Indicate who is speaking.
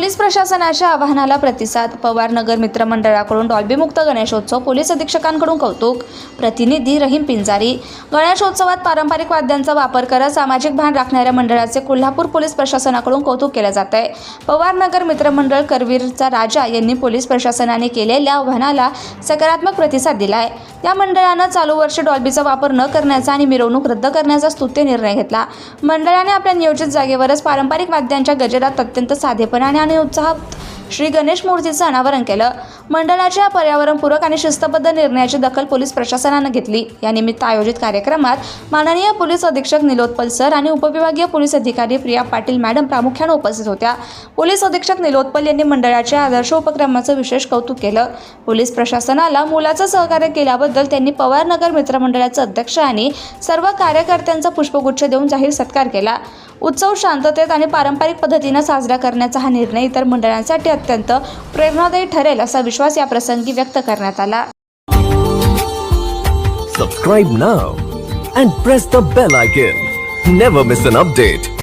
Speaker 1: Police प्रशासनाच्या आवाहनाला प्रतिसाद. पवारनगर मित्रमंडळाकडून डॉल्बीमुक्त गणेशोत्सव. पोलीस अधीक्षकांकडून कौतुक. प्रतिनिधी रहीम पिंजारी. गणेशोत्सवात पारंपरिक वाद्यांचा वापर करत सामाजिक भान राखणाऱ्या मंडळाचे कोल्हापूर पोलीस प्रशासनाकडून कौतुक केले जात आहे. पवारनगर मित्रमंडळ करवीरचा राजा यांनी पोलीस प्रशासनाने केलेल्या आवाहनाला सकारात्मक प्रतिसाद दिला आहे. या मंडळानं चालू वर्षी डॉल्बीचा वापर न करण्याचा आणि मिरवणूक रद्द करण्याचा स्तुत्य निर्णय घेतला. मंडळाने आपल्या नियोजित जागेवरच पारंपरिक वाद्यांच्या गजरात अत्यंत साधेपणाने आणि उत्साहात श्री गणेश मूर्तीचं अनावरण केलं. मंडळाच्या पर्यावरणपूरक आणि शिस्तबद्ध निर्णयाची दखल पोलीस प्रशासनानं घेतली. या निमित्त आयोजित कार्यक्रमात माननीय पोलीस अधीक्षक निलोत्पल सर आणि उपविभागीय पोलीस अधिकारी प्रिया पाटील मॅडम प्रामुख्याने उपस्थित होत्या. पोलीस अधीक्षक निलोत्पल यांनी मंडळाच्या आदर्श उपक्रमाचं विशेष कौतुक केलं. पोलीस प्रशासनाला मोलाचं सहकार्य केल्याबद्दल त्यांनी पवारनगर मित्रमंडळाचे अध्यक्ष आणि सर्व कार्यकर्त्यांचा पुष्पगुच्छ देऊन जाहीर सत्कार केला. उत्सव शांततेत आणि पारंपरिक पद्धतीने साजरा करण्याचा हा निर्णय इतर मंडळांसाठी अत्यंत प्रेरणादायी ठरेल असा विश्वास या प्रसंगी व्यक्त करण्यात आला.
Speaker 2: Subscribe now and press the bell icon. Never miss an update.